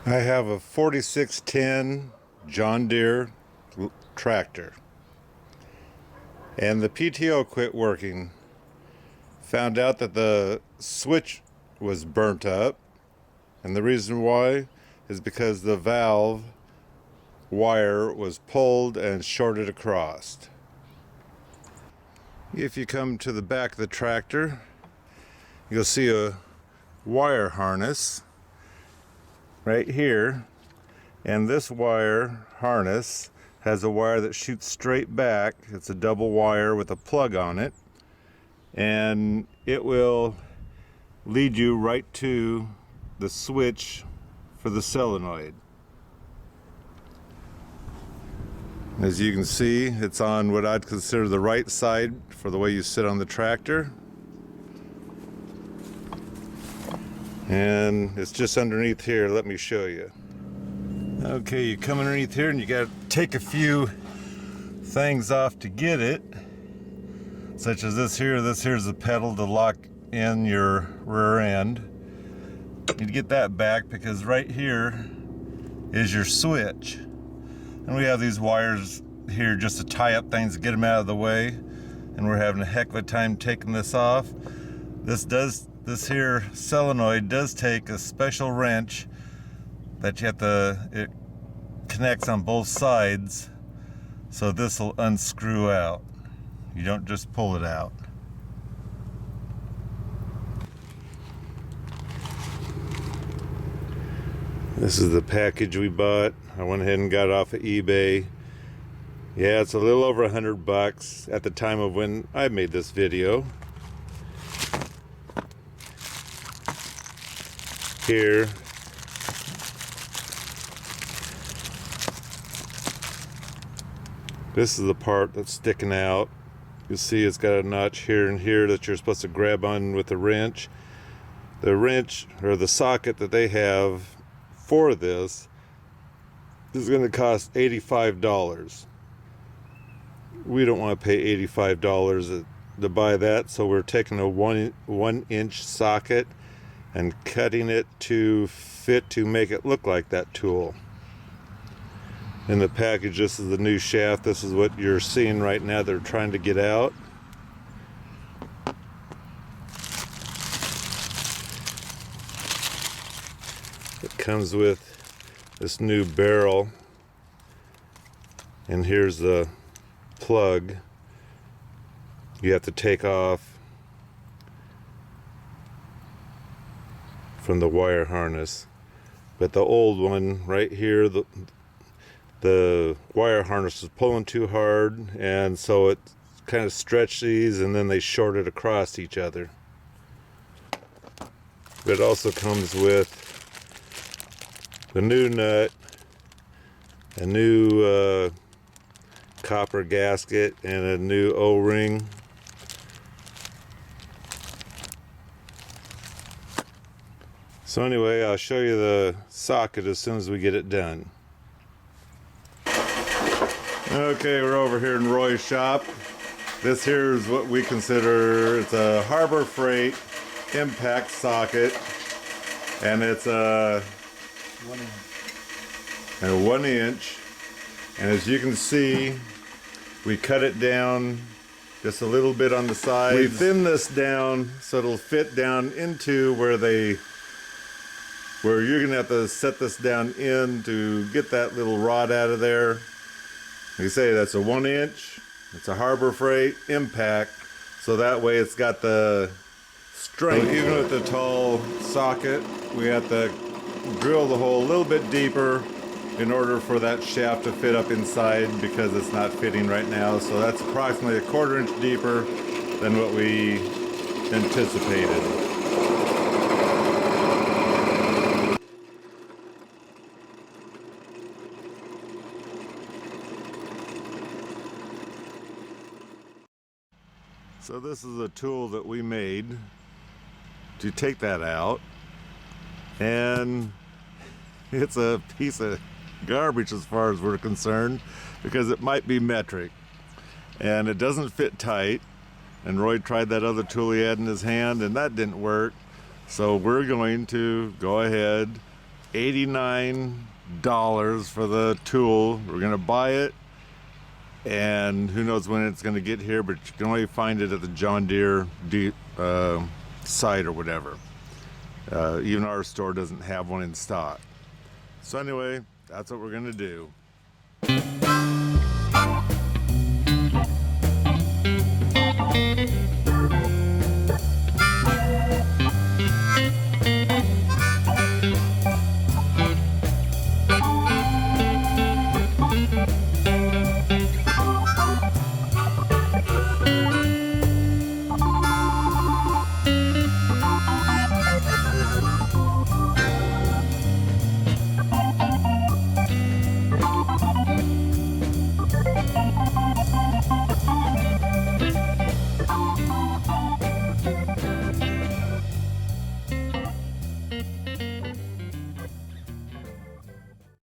I have a 4610 John Deere tractor, and the PTO quit working. Found out that the switch was burnt up, and the reason why is because the valve wire was pulled and shorted across. If you come to the back of the tractor, you'll see a wire harness right here, and this wire harness has a wire that shoots straight back. It's a double wire with a plug on it, and it will lead you right to the switch for the solenoid. As you can see, it's on what I'd consider the right side for the way you sit on the tractor. And it's just underneath here. Let me show you. Okay, you come underneath here and you got to take a few things off to get it, such as this here. This here's the pedal to lock in your rear end. You need to get that back because right here is your switch. And we have these wires here just to tie up things to get them out of the way. And we're having a heck of a time taking this off. This here solenoid does take a special wrench that you have to, it connects on both sides, so this will unscrew out. You don't just pull it out. This is the package we bought. I went ahead and got it off of eBay. Yeah, it's a little over $100 at the time of when I made this video. Here, this is the part that's sticking out. You see it's got a notch here and here that you're supposed to grab on with the wrench. The wrench, or the socket that they have for this, is going to cost $85. We don't want to pay $85 to buy that, so we're taking a one inch socket and cutting it to fit to make it look like that tool. In the package, this is the new shaft. This is what you're seeing right now. They're trying to get out. It comes with this new barrel, and here's the plug you have to take off from the wire harness. But the old one right here, the wire harness is pulling too hard, and so it kind of stretched these, and then they shorted across each other. But it also comes with the new nut, a new copper gasket, and a new O-ring. So anyway, I'll show you the socket as soon as we get it done. Okay, we're over here in Roy's shop. This here is what we consider, it's a Harbor Freight impact socket, and it's a 1 inch. And as you can see, we cut it down just a little bit on the sides. We thin this down so it'll fit down into where you're gonna have to set this down in to get that little rod out of there. Like I say, that's a 1 inch. It's a Harbor Freight impact, so that way it's got the strength. So even with the tall socket, we have to drill the hole a little bit deeper in order for that shaft to fit up inside, because it's not fitting right now. So that's approximately a 1/4 inch deeper than what we anticipated. So this is a tool that we made to take that out, and it's a piece of garbage as far as we're concerned, because it might be metric and it doesn't fit tight. And Roy tried that other tool he had in his hand, and that didn't work. So we're going to go ahead $89 for the tool. We're gonna buy it, and who knows when it's gonna get here, but you can only find it at the John Deere site or whatever. Even our store doesn't have one in stock. So anyway, that's what we're gonna do.